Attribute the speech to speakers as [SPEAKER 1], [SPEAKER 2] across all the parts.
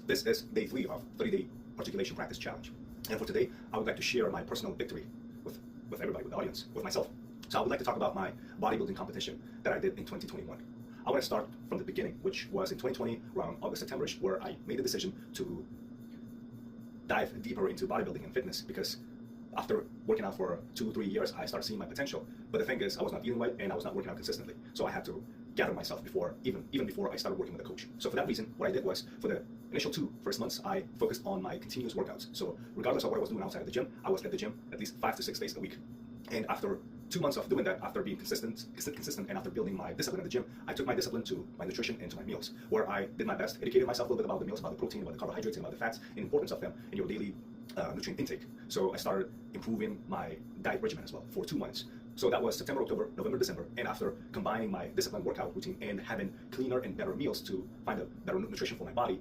[SPEAKER 1] This is day 3 of 30-day articulation practice challenge. And for today, I would like to share my personal victory with everybody, with the audience, with myself. So I would like to talk about my bodybuilding competition that I did in 2021. I want to start from the beginning, which was in 2020, around August, September-ish, where I made the decision to dive deeper into bodybuilding and fitness because after working out for 2-3 years, I started seeing my potential. But the thing is, I was not eating right and I was not working out consistently. So I had to gather myself even before I started working with a coach. So for that reason, what I did was, for the initial first months, I focused on my continuous workouts. So regardless of what I was doing outside of the gym, I was at the gym at least 5 to 6 days a week. And after 2 months of doing that, after being consistent, and after building my discipline at the gym, I took my discipline to my nutrition and to my meals, where I did my best, educated myself a little bit about the meals, about the protein, about the carbohydrates, and about the fats, and the importance of them in your daily nutrient intake. So I started improving my diet regimen as well for 2 months. So that was September, October, November, December, and after combining my disciplined workout routine and having cleaner and better meals to find a better nutrition for my body,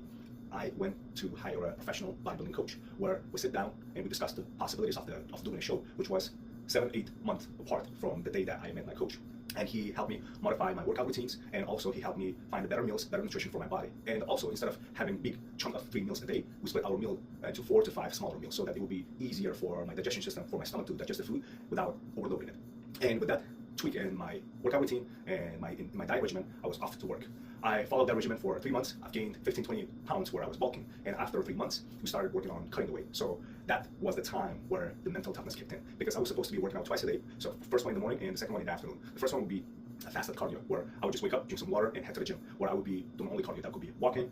[SPEAKER 1] I went to hire a professional bodybuilding coach, where we sit down and we discussed the possibilities of doing a show, which was 7-8 months apart from the day that I met my coach. And he helped me modify my workout routines, and also he helped me find better meals, better nutrition for my body. And also, instead of having big chunk of 3 meals a day, we split our meal into 4 to 5 smaller meals, so that it would be easier for my digestion system, for my stomach to digest the food without overloading it. And with that tweak in my workout routine and my diet regimen, I was off to work. I followed that regimen for 3 months. I've gained 15-20 pounds where I was bulking, and after 3 months, we started working on cutting the weight. So that was the time where the mental toughness kicked in, because I was supposed to be working out twice a day. So first one in the morning and the second one in the afternoon. The first one would be a fasted cardio, where I would just wake up, drink some water, and head to the gym, where I would be doing only cardio. That could be walking,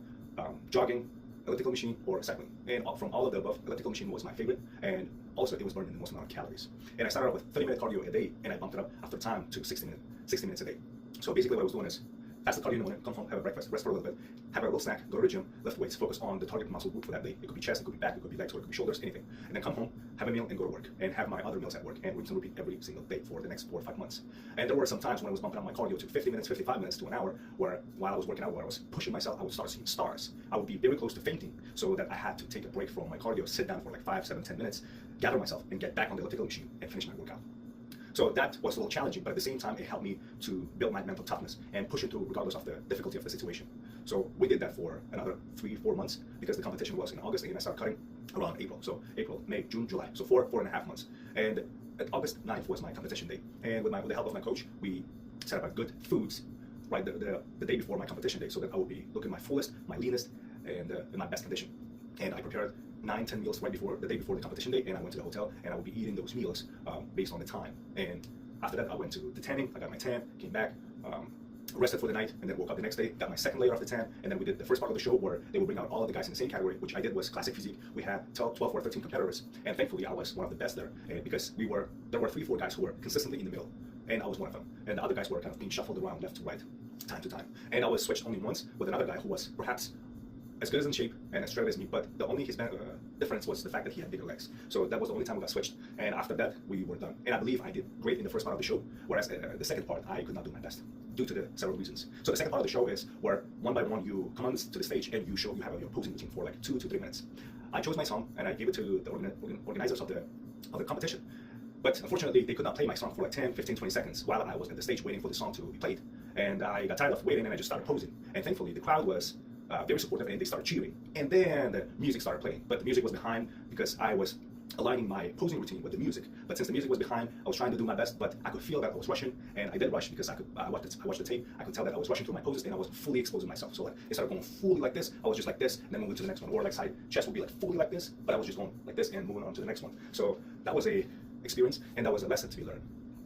[SPEAKER 1] jogging, elliptical machine, or cycling. And from all of the above, elliptical machine was my favorite, and also it was burning the most amount of calories. And I started out with 30-minute cardio a day, and I bumped it up after time to 60 minutes a day. So basically what I was doing is fasted cardio in the morning, come home, have a breakfast, rest for a little bit, have a little snack, go to the gym, lift weights, focus on the target muscle group for that day. It could be chest, it could be back, it could be legs, or it could be shoulders, anything. And then come home, have a meal, and go to work, and have my other meals at work, and rinse and repeat every single day for the next 4 or 5 months. And there were some times when I was bumping up my cardio to 50 minutes, 55 minutes to an hour, where while I was working out, where I was pushing myself, I would start seeing stars. I would be very close to fainting, so that I had to take a break from my cardio, sit down for like 5, 7, 10 minutes, gather myself, and get back on the elliptical machine and finish my workout. So that was a little challenging, but at the same time, it helped me to build my mental toughness and push it through regardless of the difficulty of the situation. So we did that for another 3-4 months, because the competition was in August, and I started cutting around April. So April, May, June, July. So 4.5 months. And August 9th was my competition day. And with the help of my coach, we set up a good foods right the day before my competition day, so that I would be looking my fullest, my leanest, and in my best condition. And I prepared 9-10 meals right before the day before the competition day, and I went to the hotel, and I would be eating those meals based on the time. And after that, I went to the tanning. I got my tan, came back, rested for the night, and then woke up the next day, got my second layer of the tan, and then we did the first part of the show where they would bring out all of the guys in the same category, which I did was classic physique. We had 12 or 13 competitors, and thankfully I was one of the best there, because there were 3-4 guys who were consistently in the middle, and I was one of them. And the other guys were kind of being shuffled around left to right, time to time. And I was switched only once with another guy who was perhaps as good as in shape and as straight as me, but the only difference was the fact that he had bigger legs. So that was the only time we got switched, and after that we were done. And I believe I did great in the first part of the show, whereas the second part I could not do my best due to the several reasons. So the second part of the show is where one by one you come on to the stage and you have your posing routine for like 2 to 3 minutes. I chose my song and I gave it to the organizers of the competition. But unfortunately, they could not play my song for like 10, 15, 20 seconds while I was at the stage waiting for the song to be played. And I got tired of waiting, and I just started posing. And thankfully, the crowd was very supportive, and they started cheering. And then the music started playing, but the music was behind because I was aligning my posing routine with the music. But since the music was behind, I was trying to do my best, but I could feel that I was rushing, and I did rush because I watched the tape. I could tell that I was rushing through my poses, and I wasn't fully exposing myself. So like, it started going fully like this. I was just like this, and then moving to the next one, or like side chest would be like fully like this, but I was just going like this and moving on to the next one. So that was a experience, and that was a lesson to be learned.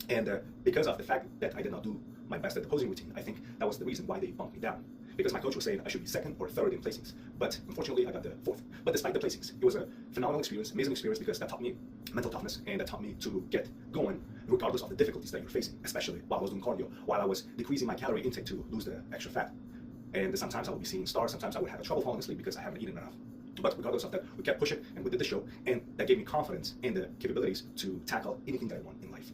[SPEAKER 1] And because of the fact that I did not do my best at the posing routine, I think that was the reason why they bumped me down. Because my coach was saying I should be 2nd or 3rd in placings, but unfortunately I got the 4th. But despite the placings, it was a phenomenal experience, amazing experience, because that taught me mental toughness, and that taught me to get going regardless of the difficulties that you're facing, especially while I was doing cardio, while I was decreasing my calorie intake to lose the extra fat. And sometimes I would be seeing stars, sometimes I would have trouble falling asleep because I haven't eaten enough. But regardless of that, we kept pushing, and we did the show, and that gave me confidence in the capabilities to tackle anything that I want in life.